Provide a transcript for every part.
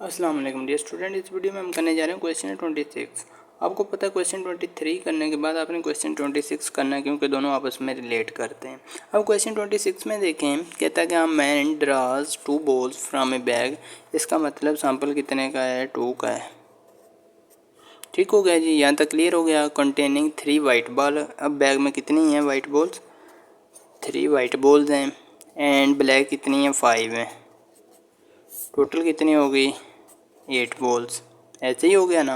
अस्सलाम वालेकुम dear student. इस वीडियो में हम करने जा रहे हैं क्वेश्चन 26। आपको पता है क्वेश्चन 23 करने के बाद आपने क्वेश्चन 26 करना है, क्योंकि दोनों आपस में रिलेट करते हैं। अब क्वेश्चन 26 में देखें, कहता है कि man draws 2 balls from a bag. इसका मतलब सैंपल कितने का है? 2 का है। ठीक हो गया जी, यहाँ तक क्लियर हो गया। Containing 3 white ball. अब बैग में कितनी है वाइट बॉल्स? 3 वाइट बॉल्स हैं। एंड ब्लैक कितनी है? 5 है। टोटल कितनी हो गई? 8 बॉल्स। ऐसे ही हो गया ना।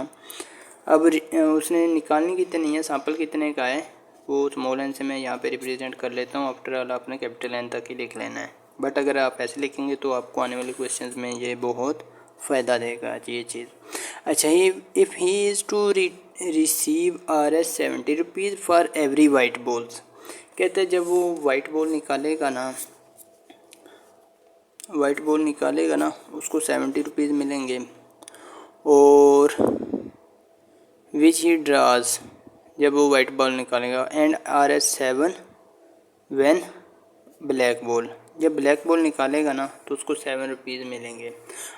अब उसने निकालनी कितनी है, सैंपल कितने का है, वो स्मॉल एन से मैं यहाँ पे रिप्रेजेंट कर लेता हूँ। आफ्टर ऑल आपने कैपिटल एन तक ही लिख लेना है, बट अगर आप ऐसे लिखेंगे तो आपको आने वाले क्वेश्चंस में ये बहुत फ़ायदा देगा ये चीज़। अच्छा, if he is to receive RS 70 rupees for every white balls. कहते हैं जब वो वाइट बॉल निकालेगा ना, उसको 70 रुपीज़ मिलेंगे। और विच ही ड्राज, जब वो वाइट बॉल निकालेगा। And RS 7 when black ball, जब ब्लैक बॉल निकालेगा ना तो उसको 7 रुपीज़ मिलेंगे।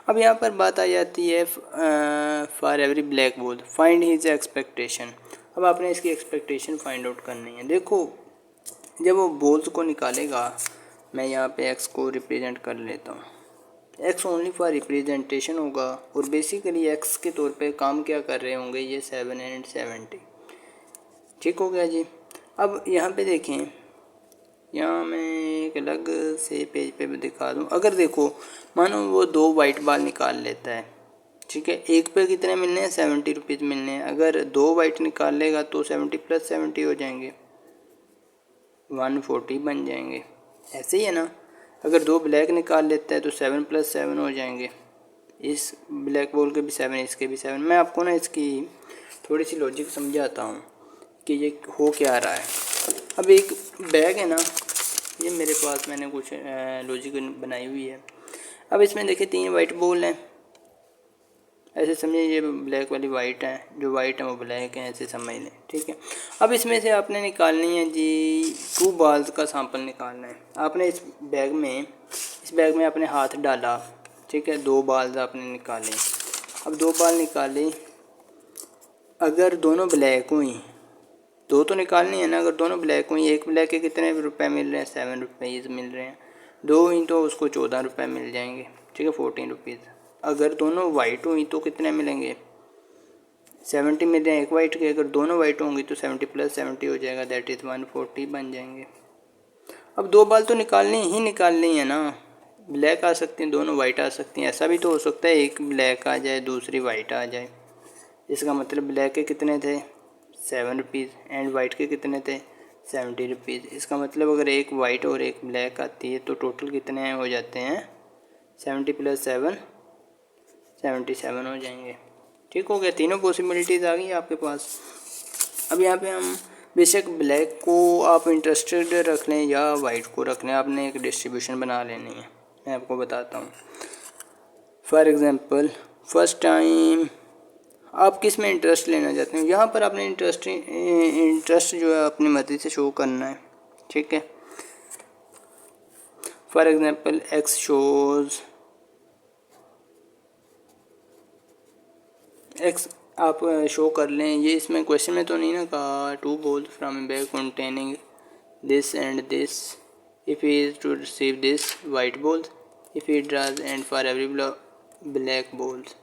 अब यहाँ पर बात आ जाती है for every black ball find his expectation. अब आपने इसकी एक्सपेक्टेशन फाइंड आउट करनी है। देखो, जब वो बॉल्स को निकालेगा, मैं यहाँ पे एक्स को रिप्रेजेंट कर लेता हूँ। एक्स ओनली फॉर रिप्रेजेंटेशन होगा, और बेसिकली एक्स के तौर पे काम क्या कर रहे होंगे ये 7 एंड 70। ठीक हो गया जी। अब यहाँ पे देखें, यहाँ मैं एक अलग से पेज पे भी दिखा दूँ। अगर देखो, मानो वो 2 वाइट बॉल निकाल लेता है, ठीक है, एक पे कितने मिलने हैं? 70 रुपीज़ मिलने हैं। अगर 2 वाइट निकाल लेगा तो 70 + 70 हो जाएंगे, 140 बन जाएंगे। ऐसे ही है ना। अगर 2 ब्लैक निकाल लेता है तो 7 + 7 हो जाएंगे। इस ब्लैक बॉल के भी 7, इसके भी 7। मैं आपको ना इसकी थोड़ी सी लॉजिक समझाता हूँ कि ये हो क्या रहा है। अब एक बैग है ना, ये मेरे पास मैंने कुछ लॉजिक बनाई हुई है। अब इसमें देखिए 3 वाइट बॉल हैं, ऐसे समझिए ये ब्लैक वाली वाइट है, जो वाइट है वो ब्लैक है, ऐसे समझ लें। ठीक है। अब इसमें से आपने निकालनी है जी 2 बॉल्स का सैंपल निकालना है। आपने इस बैग में आपने हाथ डाला, ठीक है, 2 बॉल्स आपने निकाले। अब 2 बॉल निकाले, अगर दोनों ब्लैक हुई, 2 तो निकालनी है ना। अगर दोनों ब्लैक हुई, एक ब्लैक के कितने रुपए मिल रहे हैं? 7 रुपीज़ मिल रहे हैं। 2 हुई तो उसको 14 रुपये मिल जाएंगे, ठीक है, 14 रुपीज़। अगर दोनों वाइट हुई तो कितने मिलेंगे? 70 मिल रहे हैं एक वाइट के। अगर दोनों वाइट होंगी तो 70 + 70 हो जाएगा, दैट इज़ 140 बन जाएंगे। अब 2 बॉल तो निकालनी है ना। ब्लैक आ सकती हैं, दोनों वाइट आ सकती हैं। ऐसा भी तो हो सकता है एक ब्लैक आ जाए, दूसरी वाइट आ जाए। इसका मतलब ब्लैक के कितने थे? 7 रुपीज़। एंड वाइट के कितने थे? 70 रुपीज़। इसका मतलब अगर एक वाइट और एक ब्लैक आती है तो टोटल कितने हो जाते हैं? 70 + 7 77 हो जाएंगे। ठीक हो गया, तीनों पॉसिबिलिटीज़ आ गई आपके पास। अब यहाँ पे हम बेशक ब्लैक को आप इंटरेस्टेड रख लें या वाइट को रख लें, आपने एक डिस्ट्रीब्यूशन बना लेनी है। मैं आपको बताता हूँ। फॉर एग्ज़ाम्पल, फर्स्ट टाइम आप किस में इंटरेस्ट लेना चाहते हैं, यहाँ पर आपने इंटरेस्ट जो है अपनी मर्ज़ी से शो करना है। ठीक है। For example, x shows x आप शो कर लें। ये इसमें क्वेश्चन में तो नहीं ना कहा 2 balls from a bag containing this and this, if he is to receive this white balls, if he draws and for every black balls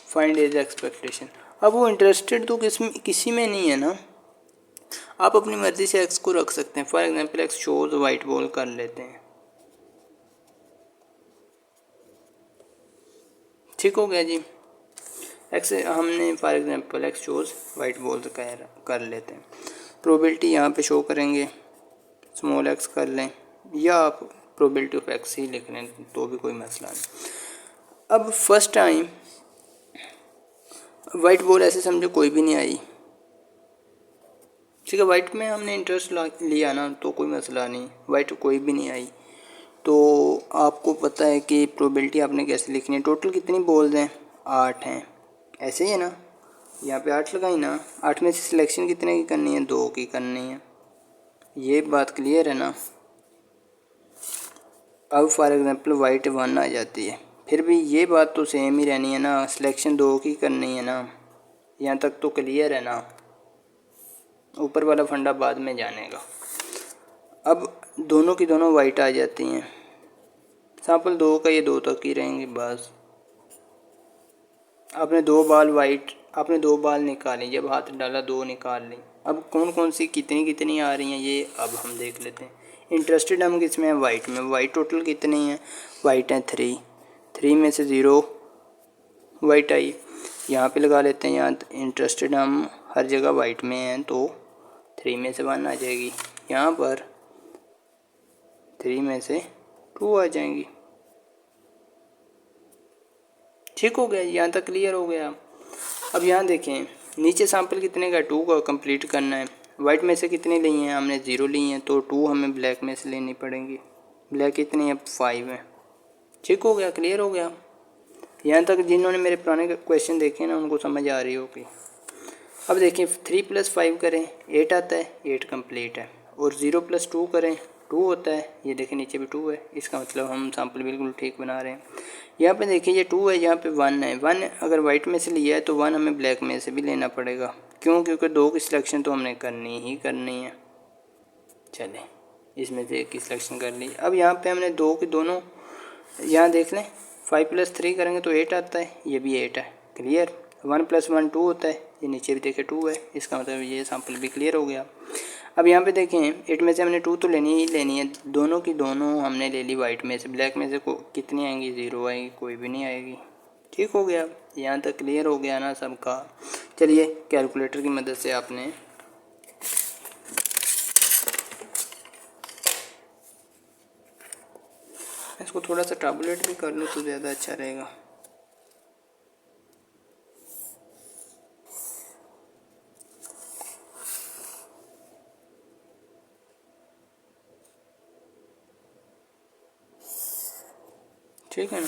find his expectation. अब वो इंटरेस्टेड तो किसी में नहीं है ना। आप अपनी मर्ज़ी से एक्स को रख सकते हैं। For example, x shows white ball कर लेते हैं। ठीक हो गया जी। एक्स हमने for example x shows white ball कर लेते हैं। प्रोबेबिलिटी यहाँ पे शो करेंगे, स्मॉल एक्स कर लें, या आप प्रोबेबिलिटी ऑफ एक्स ही लिख लें तो भी कोई मसला नहीं। अब फर्स्ट टाइम वाइट बॉल ऐसे समझो कोई भी नहीं आई। ठीक है, वाइट में हमने इंटरेस्ट लिया ना तो कोई मसला नहीं, वाइट कोई भी नहीं आई। तो आपको पता है कि प्रोबेबिलिटी आपने कैसे लिखनी है। टोटल कितनी बॉल्स हैं? 8 हैं। ऐसे ही है ना, यहाँ पे 8 लगाई ना। 8 में से सिलेक्शन कितने की करनी है? 2 की करनी है। ये बात क्लियर है ना। अब फॉर एग्ज़ाम्पल वाइट 1 आ जाती है, फिर भी ये बात तो सेम ही रहनी है ना, सिलेक्शन 2 की करनी है ना। यहाँ तक तो क्लियर है ना, ऊपर वाला फंडा बाद में जानेगा। अब दोनों की दोनों वाइट आ जाती हैं, सैंपल 2 का ये 2 तक ही रहेंगे बस। आपने 2 बाल निकाली, जब हाथ डाला 2 निकाल ली। अब कौन कौन सी कितनी कितनी आ रही हैं ये अब हम देख लेते हैं। इंटरेस्टेड हम किस में हैं, वाइट में। वाइट टोटल कितनी है, वाइट हैं 3 में से 0 वाइट आई। यहाँ पे लगा लेते हैं, यहाँ इंटरेस्टेड हम हर जगह वाइट में हैं तो 3 में से 1 आ जाएगी। यहाँ पर 3 में से 2 आ जाएंगी। ठीक हो गया, यहाँ तक क्लियर हो गया। अब यहाँ देखें नीचे सैंपल कितने का, 2 का कंप्लीट करना है। वाइट में से कितने ली हैं हमने, 0 ली हैं, तो 2 हमें ब्लैक में से लेनी पड़ेंगी। ब्लैक कितनी है, 5 है। ठीक हो गया, क्लियर हो गया। यहाँ तक जिन्होंने मेरे पुराने क्वेश्चन देखे ना उनको समझ आ रही होगी। अब देखिए 3 + 5 करें 8 आता है, 8 कंप्लीट है। और 0 + 2 करें 2 होता है, ये देखिए नीचे भी 2 है। इसका मतलब हम सैंपल बिल्कुल ठीक बना रहे हैं। यहाँ पे देखिए ये 2 है, यहाँ पे 1 है। 1 अगर वाइट में से लिया है तो 1 हमें ब्लैक में से भी लेना पड़ेगा। क्यों, क्योंकि 2 की सिलेक्शन तो हमने करनी ही करनी है। चलें इसमें से 1 की सिलेक्शन कर ली। अब यहाँ पे हमने 2 की दोनों, यहाँ देख लें 5 + 3 करेंगे तो 8 आता है, ये भी 8 है। क्लियर। 1 + 1 2 होता है, ये नीचे भी देखें 2 है। इसका मतलब ये सैंपल भी क्लियर हो गया। अब यहाँ पे देखें 8 में से हमने 2 तो लेनी ही लेनी है, दोनों की दोनों हमने ले ली वाइट में से। ब्लैक में से कितनी आएंगी, 0 आएगी, कोई भी नहीं आएगी। ठीक हो गया, यहाँ तक क्लियर हो गया ना सबका। चलिए कैलकुलेटर की मदद से आपने इसको थोड़ा सा टैबुलेट भी कर लो तो ज़्यादा अच्छा रहेगा। ठीक है ना।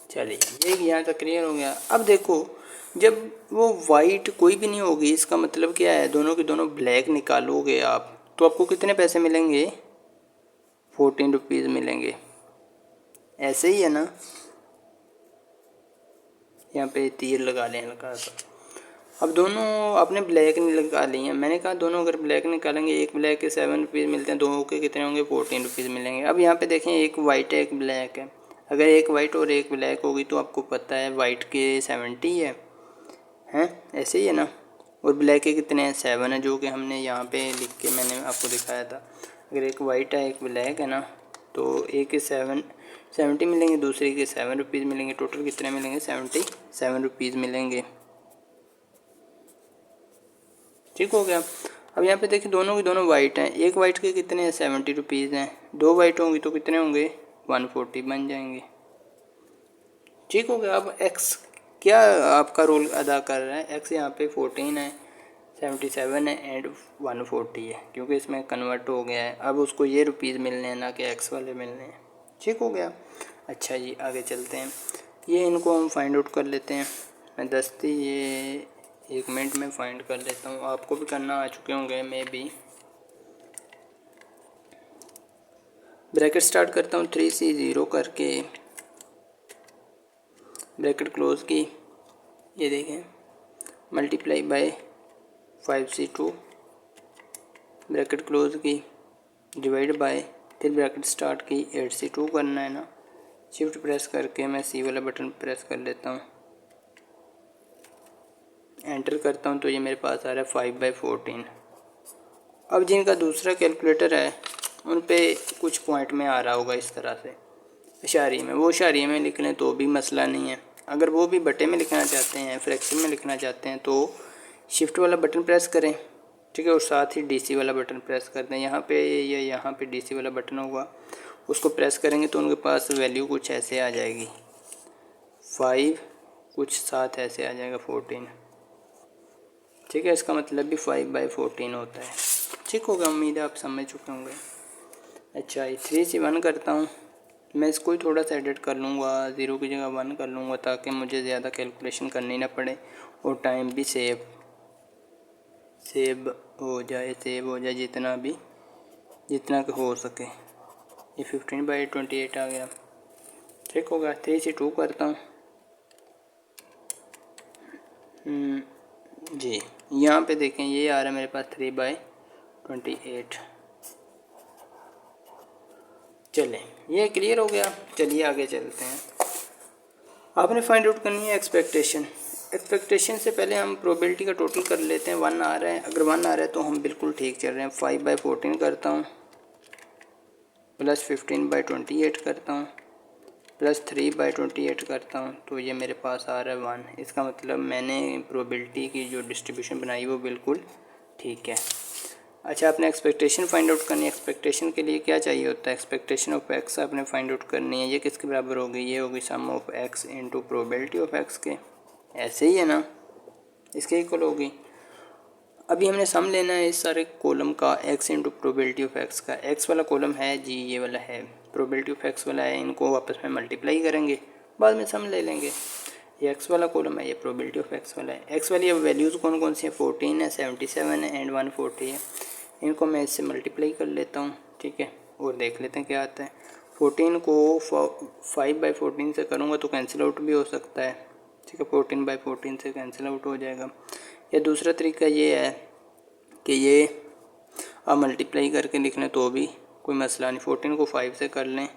चलिए ये यहाँ तक क्लियर हो गया। अब देखो जब वो वाइट कोई भी नहीं होगी, इसका मतलब क्या है, दोनों के दोनों ब्लैक निकालोगे आप तो आपको कितने पैसे मिलेंगे, 14 रुपीज़ मिलेंगे। ऐसे ही है ना, यहाँ पे तीर लगा लें हल्का सा। अब दोनों आपने ब्लैक नहीं लगा ली हैं, मैंने कहा दोनों अगर ब्लैक निकालेंगे, एक ब्लैक के 7 रुपीज़ मिलते हैं, दो के कितने होंगे, 14 रुपीज़ मिलेंगे। अब यहाँ पे देखें एक वाइट है एक ब्लैक है, अगर एक वाइट और एक ब्लैक होगी तो आपको पता है वाइट के 70 है, हैं ऐसे ही है ना। और ब्लैक के कितने हैं, 7 है, जो कि हमने यहाँ पे लिख के मैंने आपको दिखाया था। अगर एक वाइट है एक ब्लैक है ना, तो एक के 70 मिलेंगे, दूसरे के 7 रुपीज़ मिलेंगे। टोटल कितने मिलेंगे, 77 रुपीज़ मिलेंगे। ठीक हो गया। अब यहाँ पे देखिए दोनों की दोनों वाइट हैं, एक वाइट के कितने हैं, 70 रुपीज़ हैं, 2 वाइट होंगी तो कितने होंगे, 140 बन जाएंगे। ठीक हो गया। अब एक्स क्या आपका रोल अदा कर रहा है, एक्स यहाँ पे 14 है, 77 है एंड 140 है, क्योंकि इसमें कन्वर्ट हो गया है। अब उसको ये रुपीज़ मिलने हैं ना कि एक्स वाले मिलने हैं। ठीक हो गया। अच्छा जी आगे चलते हैं, ये इनको हम फाइंड आउट कर लेते हैं। मैं दस्ती ये 1 मिनट में फाइंड कर लेता हूँ, आपको भी करना आ चुके होंगे मे बी। ब्रैकेट स्टार्ट करता हूँ 3C0 करके, ब्रैकेट क्लोज की, ये देखें multiply by 5C2, bracket close की, डिवाइड बाय, फिर ब्रैकेट स्टार्ट की, 8C2 करना है ना। शिफ्ट प्रेस करके मैं C वाला बटन प्रेस कर लेता हूँ, एंटर करता हूँ तो ये मेरे पास आ रहा है 5/14। अब जिनका दूसरा कैलकुलेटर है उन पे कुछ पॉइंट में आ रहा होगा इस तरह से इशारे में, वो इशारे में लिख लें तो भी मसला नहीं है। अगर वो भी बटे में लिखना चाहते हैं, फ्रैक्शन में लिखना चाहते हैं तो शिफ्ट वाला बटन प्रेस करें, ठीक है, और साथ ही DC वाला बटन प्रेस कर दें। यहाँ पे या यहाँ पे DC वाला बटन होगा, उसको प्रेस करेंगे तो उनके पास वैल्यू कुछ ऐसे आ जाएगी, 5 कुछ साथ ऐसे आ जाएगा 14। ठीक है, इसका मतलब भी 5/14 होता है। ठीक होगा, उम्मीद है आप समझ चुके होंगे। अच्छा ये 3C1 करता हूँ, मैं इसको ही थोड़ा सा एडिट कर लूँगा, 0 की जगह 1 कर लूँगा ताकि मुझे ज़्यादा कैलकुलेशन करनी ना पड़े और टाइम भी सेव। सेव हो जाए जितना कि हो सके। ये 15/28 आ गया। ठीक होगा। 3 से 2 करता हूँ। जी यहाँ पे देखें ये आ रहा है मेरे पास 3/28। चलें ये क्लियर हो गया। चलिए आगे चलते हैं। आपने फाइंड आउट करनी है एक्सपेक्टेशन से पहले हम प्रोबेबिलिटी का टोटल कर लेते हैं। 1 आ रहा है, अगर 1 आ रहा है तो हम बिल्कुल ठीक चल रहे हैं। 5/14 करता हूँ प्लस 15/28 करता हूँ प्लस 3/28 करता हूँ, तो ये मेरे पास आ रहा है 1। इसका मतलब मैंने प्रोबेबिलिटी की जो डिस्ट्रीब्यूशन बनाई वो बिल्कुल ठीक है। अच्छा, आपने एक्सपेक्टेशन फाइंड आउट करनी है। एक्सपेक्टेशन के लिए क्या चाहिए होता है? एक्सपेक्टेशन ऑफ एक्स आपने फाइंड आउट करनी है। ये किसके बराबर होगी? ये होगी sum of X into probability of X के। ऐसे ही है ना, इसके इक्वल होगी। अभी हमने सम लेना है इस सारे कॉलम का, x into probability of x का। एक्स वाला कॉलम है जी, ये वाला है, प्रोबेबिलिटी ऑफ एक्स वाला है। इनको आपस में मल्टीप्लाई करेंगे, बाद में सम ले लेंगे। ये एक्स वाला कॉलम है, ये प्रोबेबिलिटी ऑफ एक्स वाला है। एक्स वाली अब वैल्यूज़ कौन कौन सी हैं? 14 है, 77 है एंड 140 है। इनको मैं इससे मल्टीप्लाई कर लेता हूँ, ठीक है, और देख लेते हैं क्या आता है। 14 को 5/14 से करूँगा तो कैंसिल आउट भी हो सकता है, ठीक है। 14/14 से कैंसिल आउट हो जाएगा। या दूसरा तरीका ये है कि ये आप मल्टीप्लाई करके लिख लें तो भी कोई मसला नहीं। 14 को 5 से कर लें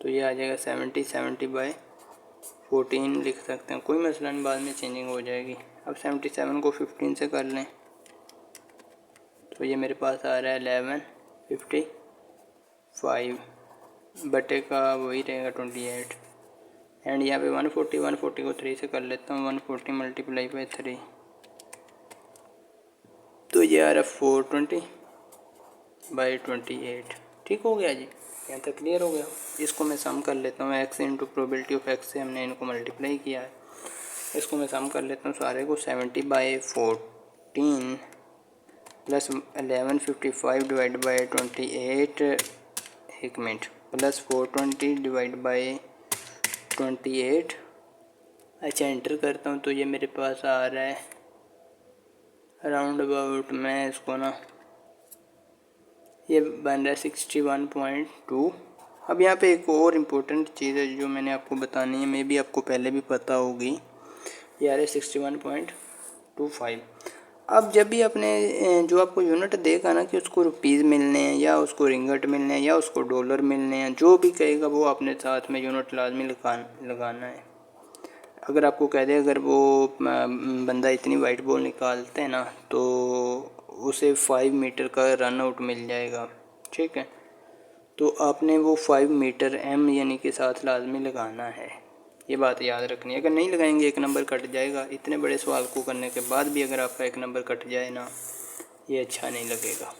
तो ये आ जाएगा 70/14 लिख सकते हैं, कोई मसला नहीं, बाद में चेंजिंग हो जाएगी। अब 77 को 15 से कर लें तो ये मेरे पास आ रहा है 1155 बटे का वही रहेगा 28। एंड यहाँ पे 140 को 3 से कर लेता हूँ। 140 मल्टीप्लाई बाई 3 तो ये आ रहा है 420/28। ठीक हो गया जी, यहाँ तक क्लियर हो गया। इसको मैं सम कर लेता हूँ। X into probability of x से हमने इनको मल्टीप्लाई किया है। इसको मैं सम कर लेता हूँ सारे को। 70/14 प्लस 1155/28 एक मिनट प्लस 420/28। अच्छा, एंटर करता हूँ तो ये मेरे पास आ रहा है अराउंड अबाउट, मैं इसको ना, ये बन रहा है 61.2। अब यहाँ पे एक और इम्पोर्टेंट चीज़ है जो मैंने आपको बतानी है, मे भी आपको पहले भी पता होगी। ये आ रहा है 61.25। अब जब भी अपने जो आपको यूनिट देगा ना कि उसको रुपीज़ मिलने हैं या उसको रिंगट मिलने हैं या उसको डॉलर मिलने हैं, जो भी कहेगा वो अपने साथ में यूनिट लाजमी लगाना है। अगर आपको कह दे अगर वो बंदा इतनी वाइट बॉल निकालते हैं ना तो उसे 5 मीटर का रन आउट मिल जाएगा, ठीक है, तो आपने वो 5 मीटर एम यानी के साथ लाजमी लगाना है। ये बात याद रखनी है। अगर नहीं लगाएंगे एक नंबर कट जाएगा। इतने बड़े सवाल को करने के बाद भी अगर आपका एक नंबर कट जाए ना, ये अच्छा नहीं लगेगा।